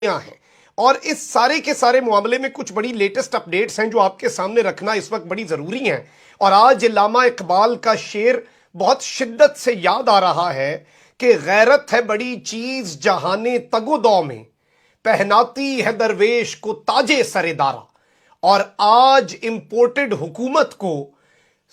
हैं। और इस सारे के सारे मामले में कुछ बड़ी लेटेस्ट अपडेट्स हैं जो आपके सामने रखना इस वक्त बड़ी जरूरी हैं। और आज अल्लामा इकबाल का शेर बहुत शिद्दत से याद आ रहा है कि गैरत है बड़ी चीज जहाने तगोदौ में, पहनाती है दरवेश को ताजे सरेदारा। और आज इंपोर्टेड हुकूमत को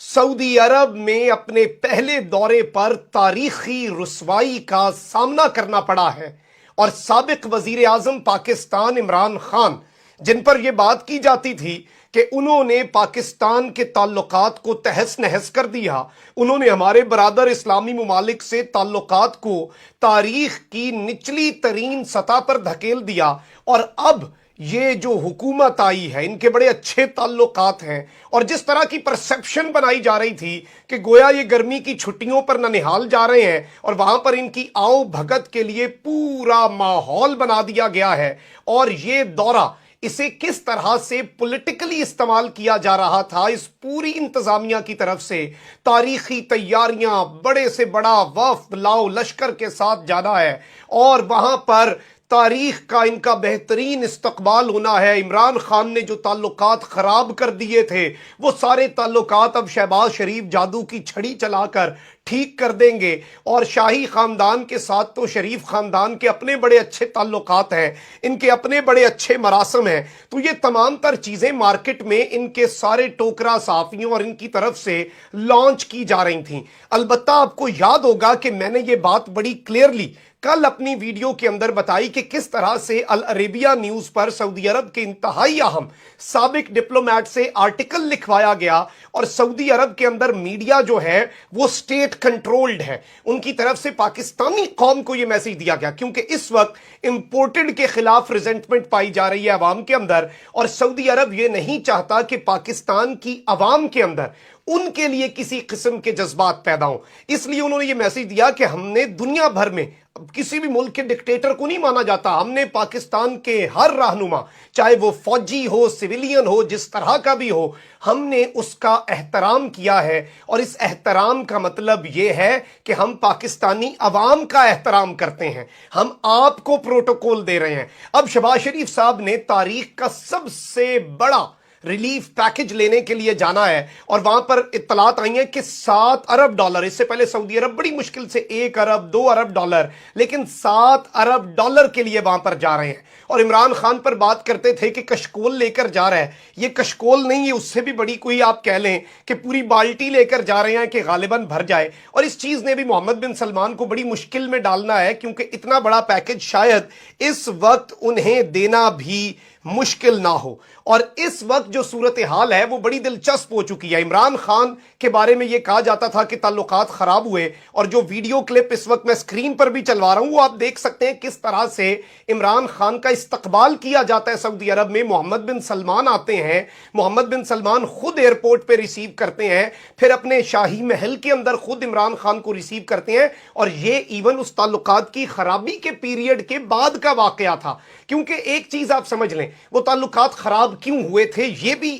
सऊदी अरब में अपने पहले दौरे पर तारीखी रुसवाई का सामना करना पड़ा है। और साबिक वजीर आजम पाकिस्तान इमरान खान, जिन पर यह बात की जाती थी कि उन्होंने पाकिस्तान के ताल्लुकात को तहस नहस कर दिया, उन्होंने हमारे बरादर इस्लामी मुमालिक से ताल्लुकात को तारीख की निचली तरीन सतह पर धकेल दिया। और अब ये जो हुकूमत आई है, इनके बड़े अच्छे ताल्लुकात हैं। और जिस तरह की परसेप्शन बनाई जा रही थी कि गोया ये गर्मी की छुट्टियों पर ननिहाल जा रहे हैं और वहां पर इनकी आओ भगत के लिए पूरा माहौल बना दिया गया है। और ये दौरा, इसे किस तरह से पॉलिटिकली इस्तेमाल किया जा रहा था इस पूरी इंतजामिया की तरफ से। तारीखी तैयारियां, बड़े से बड़ा वफ्द लाओ लश्कर के साथ जाना है और वहां पर तारीख का इनका बेहतरीन इस्तकबाल होना है। इमरान खान ने जो ताल्लुकात खराब कर दिए थे, वो सारे ताल्लुकात अब शहबाज शरीफ जादू की छड़ी चलाकर ठीक कर देंगे। और शाही खानदान के साथ तो शरीफ खानदान के अपने बड़े अच्छे ताल्लुकात हैं, इनके अपने बड़े अच्छे मरासम हैं। तो ये तमाम तर चीजें मार्केट में इनके सारे टोकरा साफियों और इनकी तरफ से लॉन्च की जा रही थी। अलबत्ता आपको याद होगा कि मैंने ये बात बड़ी क्लियरली कल अपनी वीडियो के अंदर बताई कि किस तरह से अल अरेबिया न्यूज पर सऊदी अरब के इंतहाई अहम साबिक डिप्लोमेट से आर्टिकल लिखवाया गया। और सऊदी अरब के अंदर मीडिया जो है वो स्टेट कंट्रोल्ड है, उनकी तरफ से पाकिस्तानी कौम को यह मैसेज दिया गया, क्योंकि इस वक्त इंपोर्टेड के खिलाफ रिजेंटमेंट पाई जा रही है अवाम के अंदर। और सऊदी अरब यह नहीं चाहता कि पाकिस्तान की अवाम के अंदर उनके लिए किसी किस्म के जज्बात पैदा हों। इसलिए उन्होंने यह मैसेज दिया कि हमने दुनिया भर में किसी भी मुल्क के डिक्टेटर को नहीं माना जाता, हमने पाकिस्तान के हर रहनुमा, चाहे वो फौजी हो, सिविलियन हो, जिस तरह का भी हो, हमने उसका एहतराम किया है। और इस एहतराम का मतलब यह है कि हम पाकिस्तानी अवाम का एहतराम करते हैं, हम आपको प्रोटोकॉल दे रहे हैं। अब शहबाज शरीफ साहब ने तारीख का सबसे बड़ा रिलीफ पैकेज लेने के लिए जाना है और वहां पर इत्तलात आई है कि 7 अरब डॉलर, इससे पहले सऊदी अरब बड़ी मुश्किल से 1 अरब 2 अरब डॉलर, लेकिन 7 अरब डॉलर के लिए वहां पर जा रहे हैं। और इमरान खान पर बात करते थे कि कशकोल लेकर जा रहा है, ये कशकोल नहीं है, उससे भी बड़ी कोई आप कह लें कि पूरी बाल्टी लेकर जा रहे हैं कि गालिबन भर जाए। और इस चीज ने भी मोहम्मद बिन सलमान को बड़ी मुश्किल में डालना है, क्योंकि इतना बड़ा पैकेज शायद इस वक्त उन्हें देना भी मुश्किल ना हो। और इस वक्त जो सूरत हाल है वो बड़ी दिलचस्प हो चुकी है। इमरान खान के बारे में यह कहा जाता था कि ताल्लुकात खराब हुए, और जो वीडियो क्लिप इस वक्त मैं स्क्रीन पर भी चलवा रहा हूं वो आप देख सकते हैं किस तरह से इमरान खान का इस्तकबाल किया जाता है सऊदी अरब में। मोहम्मद बिन सलमान आते हैं, मोहम्मद बिन सलमान खुद एयरपोर्ट पे रिसीव करते हैं, फिर अपने शाही महल के अंदर खुद इमरान खान को रिसीव करते हैं। और ये इवन उस ताल्लुकात की खराबी के पीरियड के बाद का वाकया था, क्योंकि एक चीज आप समझ लें, वो ताल्लुकात खराब क्यों हुए थे, ये भी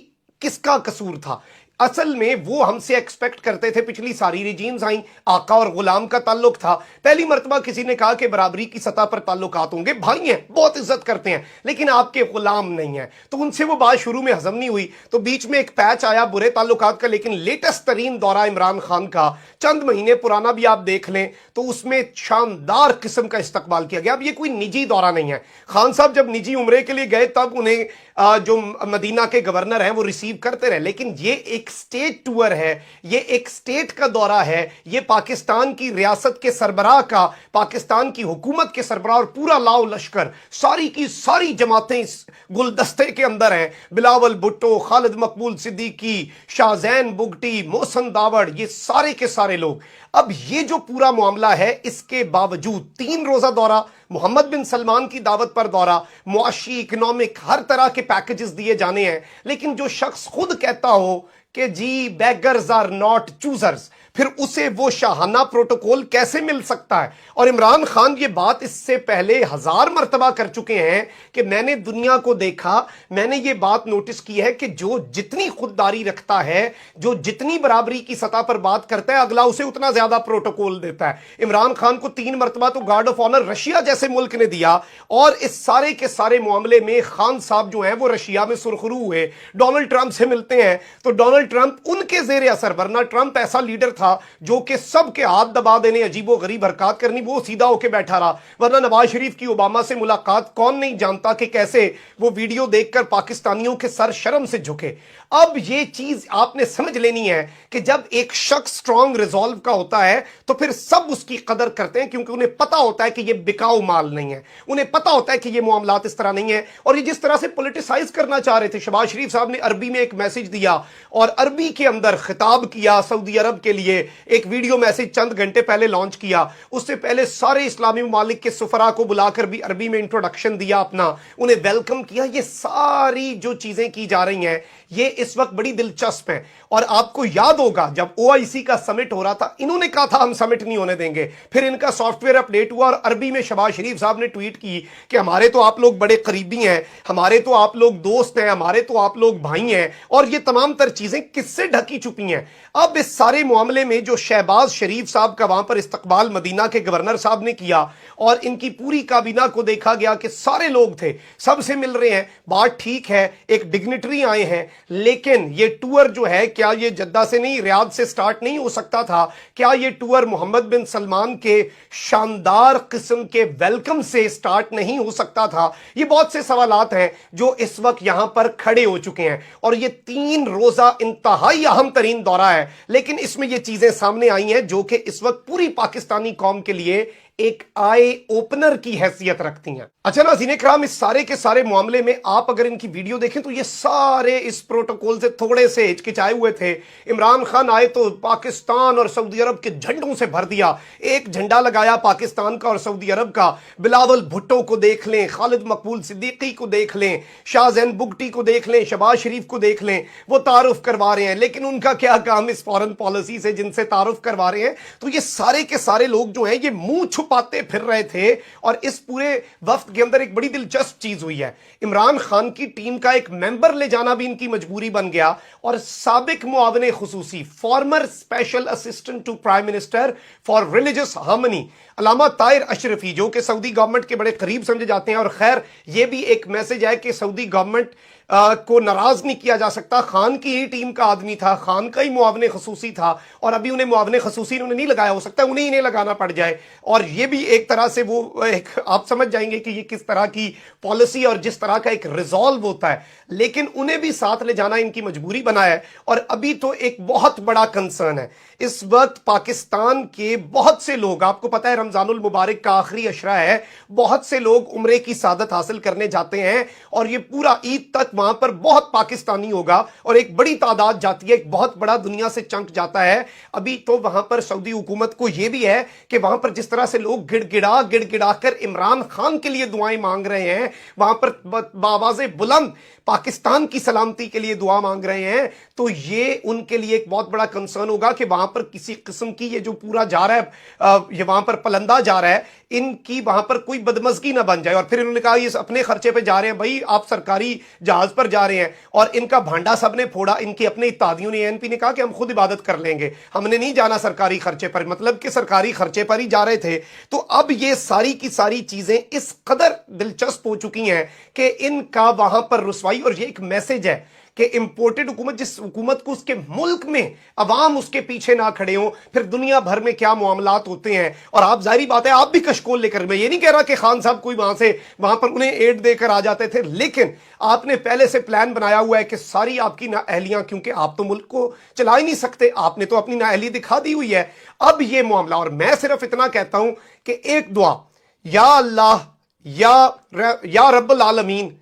किसका कसूर था। असल में वो हमसे एक्सपेक्ट करते थे, पिछली सारी रिजीम्स आई, आका और गुलाम का ताल्लुक था। पहली मर्तबा किसी ने कहा कि बराबरी की सतह पर ताल्लुकात होंगे, भाई हैं, बहुत इज्जत करते हैं, लेकिन आपके गुलाम नहीं है। तो उनसे वो बात शुरू में हजम नहीं हुई, तो बीच में एक पैच आया बुरे ताल्लुकात का। लेकिन लेटेस्ट तरीन दौरा इमरान खान का, चंद महीने पुराना भी आप देख लें, तो उसमें शानदार किस्म का इस्तकबाल किया गया। अब ये कोई निजी दौरा नहीं है। खान साहब जब निजी उम्रे के लिए गए तब उन्हें जो मदीना के गवर्नर हैं वो रिसीव करते रहे, लेकिन ये एक स्टेट टूर है, ये एक स्टेट का दौरा है, ये पाकिस्तान की रियासत के सरबराह का, पाकिस्तान की हुकूमत के सरबराह और पूरा लाओ लश्कर, सारी की सारी जमातें इस गुलदस्ते के अंदर हैं। बिलावल भुट्टो, खालिद मकबूल सिद्दीकी, शाहजैन बुगटी, मोहसन दावड़, ये सारे के सारे लोग। अब ये जो पूरा मामला है, इसके बावजूद 3 रोजा दौरा, मोहम्मद बिन सलमान की दावत पर दौरा, मुआशी, इकोनॉमिक, हर तरह के पैकेजेस दिए जाने हैं। लेकिन जो शख्स खुद कहता हो कि जी बेगर्स आर नॉट चूजर्स, फिर उसे वो शाहाना प्रोटोकॉल कैसे मिल सकता है? और इमरान खान ये बात इससे पहले 1000 मर्तबा कर चुके हैं कि मैंने दुनिया को देखा, मैंने ये बात नोटिस की है कि जो जितनी खुददारी रखता है, जो जितनी बराबरी की सतह पर बात करता है, अगला उसे उतना ज्यादा प्रोटोकॉल देता है। इमरान खान को 3 मर्तबा तो गार्ड ऑफ ऑनर रशिया जैसे मुल्क ने दिया, और इस सारे के सारे मामले में खान साहब जो हैं वो रशिया में सुरखरू हुए, डोनाल्ड ट्रंप से मिलते हैं, तो डोनाल्ड ट्रंप उनके जेर असर, वरना ट्रंप ऐसा लीडर था जो कि सबके हाथ दबा देने, अजीबो गरीब हरकत करनी, वो सीधा होके बैठा रहा। वरना नवाज शरीफ की ओबामा से मुलाकात कौन नहीं जानता कि कैसे वो वीडियो देखकर पाकिस्तानियों के सर शर्म से झुके। अब ये चीज आपने समझ लेनी है कि जब एक शख्स स्ट्रॉन्ग रिजॉल्व का होता है तो फिर सब उसकी कदर करते हैं, क्योंकि उन्हें पता होता है कि ये बिकाऊ माल नहीं है, उन्हें पता होता है कि ये मामलात इस तरह नहीं है। और ये जिस तरह से पॉलिटिसाइज करना चाह रहे थे, शहबाज शरीफ साहब ने अरबी में एक मैसेज दिया और अरबी के अंदर खिताब किया सऊदी अरब के लिए, एक वीडियो मैसेज चंद घंटे पहले लॉन्च किया। उससे पहले सारे इस्लामी ममालिक के सुफरा को बुलाकर भी अरबी में इंट्रोडक्शन दिया अपना, उन्हें वेलकम किया। ये सारी जो चीजें की जा रही हैं ये इस वक्त बड़ी दिलचस्प है। और आपको याद होगा जब ओआईसी का समिट हो रहा था, इन्होंने कहा था हम समिट नहीं होने देंगे, फिर इनका सॉफ्टवेयर अपडेट हुआ और अरबी में शहबाज शरीफ साहब ने ट्वीट की कि हमारे तो आप लोग बड़े करीबी हैं, हमारे तो आप लोग दोस्त हैं, हमारे तो आप लोग भाई हैं, और ये तमाम तर चीजें किससे ढकी छुपी हैं। अब इस सारे मामले में जो शहबाज शरीफ साहब का वहां पर इस्तकबाल मदीना के गवर्नर साहब ने किया और इनकी पूरी काबीना को देखा गया कि सारे लोग थे, सबसे मिल रहे हैं, बात ठीक है, एक डिग्निटरी आए हैं, लेकिन ये टूर जो है क्या ये जद्दा से नहीं, रियाद से स्टार्ट नहीं हो सकता था? क्या ये टूर मोहम्मद बिन सलमान के शानदार किस्म के वेलकम से स्टार्ट नहीं हो सकता था? ये बहुत से सवालात हैं जो इस वक्त यहां पर खड़े हो चुके हैं। और ये 3 रोजा इंतहाई अहम तरीन दौरा है, लेकिन इसमें ये चीजें सामने आई हैं जो कि इस वक्त पूरी पाकिस्तानी कौम के लिए एक आई ओपनर की हैसियत रखती हैं। अच्छा नाज़रीन इकराम, इस सारे के सारे मामले में आप अगर इनकी वीडियो देखें तो ये सारे इस प्रोटोकॉल से थोड़े से हिचकिचाए हुए थे। इमरान खान आए तो पाकिस्तान और सऊदी अरब के झंडों से भर दिया, एक झंडा लगाया पाकिस्तान का और सऊदी अरब का। बिलावल भुट्टो को देख लें, खालिद मकबूल सिद्दीकी को देख लें, शाहजैन बुगटी को देख लें, शहबाज शरीफ को देख लें, वो तारुफ करवा रहे हैं। लेकिन उनका क्या काम इस फॉरेन पॉलिसी से जिनसे तारुफ करवा रहे हैं? तो ये सारे के सारे लोग जो हैं ये मुंह पाते फिर रहे थे। और इस पूरे वफ्द के अंदर एक बड़ी दिलचस्प चीज हुई है, इमरान खान की टीम का एक मेंबर ले जाना भी इनकी मजबूरी बन गया। और साबिक मुआवने खुसूसी, former special assistant to prime minister for religious harmony, Allama Tahir Ashrafi, जो कि सऊदी गवर्नमेंट के बड़े करीब समझे जाते हैं। और खैर ये भी एक मैसेज है कि सऊदी गवर्नमेंट को नाराज नहीं किया जा सकता, खान की ही टीम का आदमी था, खान का ही मुआवने खसूसी था, और अभी उन्हें मुआवने खसूसी उन्होंने नहीं लगाया, हो सकता है उन्हें इन्हें लगाना पड़ जाए। और ये भी एक तरह से वो एक आप समझ जाएंगे कि ये किस तरह की पॉलिसी और जिस तरह का एक रिजॉल्व होता है, लेकिन उन्हें भी साथ ले जाना इनकी मजबूरी बना है। और अभी तो एक बहुत बड़ा कंसर्न है इस वक्त पाकिस्तान के बहुत से लोग, आपको पता है रमजानुल मुबारक का आखिरी अशरा है, बहुत से लोग उम्रे की सादत हासिल करने जाते हैं और ये पूरा ईद तक वहां पर बहुत पाकिस्तानी होगा और एक बड़ी तादाद जाती है, एक बहुत बड़ा दुनिया से चंक जाता है। अभी तो वहां पर सऊदी हुकूमत को यह भी है कि वहां पर जिस तरह से लोग गिड़गिड़ा कर इमरान खान के लिए दुआएं मांग रहे हैं, वहां पर बावाज़े बुलंद पाकिस्तान की सलामती के लिए दुआ मांग रहे हैं, तो ये उनके लिए एक बहुत बड़ा कंसर्न होगा कि वहां पर किसी किस्म की ये जो पूरा जा रहा है, ये वहां पर पलंदा जा रहा है, इनकी वहां पर कोई बदमजगी ना बन जाए। और फिर इन्होंने कहा ये अपने खर्चे पे जा रहे हैं, भाई आप सरकारी जहाज पर जा रहे हैं, और इनका भांडा सबने फोड़ा, इनके अपने इत्तादियों ने, एएनपी ने कहा कि हम खुद इबादत कर लेंगे, हमने नहीं जाना सरकारी खर्चे पर, मतलब कि सरकारी खर्चे पर ही जा रहे थे। तो अब ये सारी की सारी चीजें इस कदर दिलचस्प हो चुकी हैं कि इनका वहां पर रुसवाई, और ये एक मैसेज है कि इंपोर्टेड हुकूमत, जिस हुकूमत को उसके मुल्क में अवाम उसके पीछे ना खड़े हो, फिर दुनिया भर में क्या मामलात होते हैं। और आप जाहिर बात है आप भी कशकोल लेकर, मैं ये नहीं कह रहा कि खान साहब कोई वहां पर उन्हें एड देकर आ जाते थे, लेकिन आपने पहले से प्लान बनाया हुआ है कि सारी आपकी नाअहलियां, क्योंकि आप तो मुल्क को चला ही नहीं सकते, आपने तो अपनी नाअहली दिखा दी हुई है। अब ये मामला, और मैं सिर्फ इतना कहता हूं कि एक दुआ, या अल्लाह या रब्बुल आलमीन,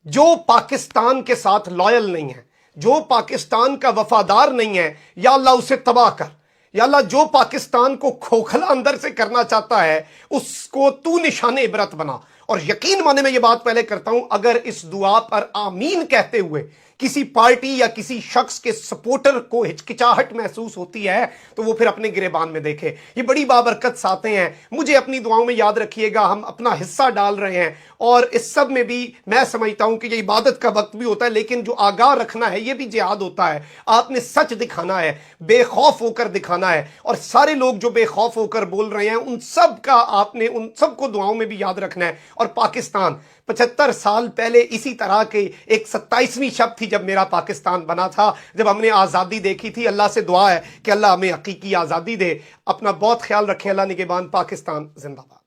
जो पाकिस्तान के साथ लॉयल नहीं है, जो पाकिस्तान का वफादार नहीं है, या अल्लाह उसे तबाह कर, या अल्लाह जो पाकिस्तान को खोखला अंदर से करना चाहता है उसको तू निशाने इबरत बना। और यकीन माने मैं ये बात पहले करता हूं, अगर इस दुआ पर आमीन कहते हुए کسی پارٹی یا کسی شخص کے سپورٹر کو ہچکچاہٹ محسوس ہوتی ہے تو وہ پھر اپنے گریبان میں دیکھے. یہ بڑی بابرکت ساتیں ہیں. مجھے اپنی دعاؤں میں یاد رکھیے گا, ہم اپنا حصہ ڈال رہے ہیں, اور اس سب میں بھی میں سمجھتا ہوں کہ یہ عبادت کا وقت بھی ہوتا ہے, لیکن جو آگاہ رکھنا ہے یہ بھی جہاد ہوتا ہے. آپ نے سچ دکھانا ہے, بے خوف ہو کر دکھانا ہے, اور سارے لوگ جو بے خوف ہو کر بول رہے ہیں ان سب کا آپ نے ان سب کو دعاؤں میں بھی یاد رکھنا ہے. اور پاکستان 75 سال پہلے اسی طرح کے ایک 27ویں شب تھی جب میرا پاکستان بنا تھا, جب ہم نے آزادی دیکھی تھی. اللہ سے دعا ہے کہ اللہ ہمیں حقیقی آزادی دے. اپنا بہت خیال رکھیں. اللہ نگہبان. پاکستان زندہ باد.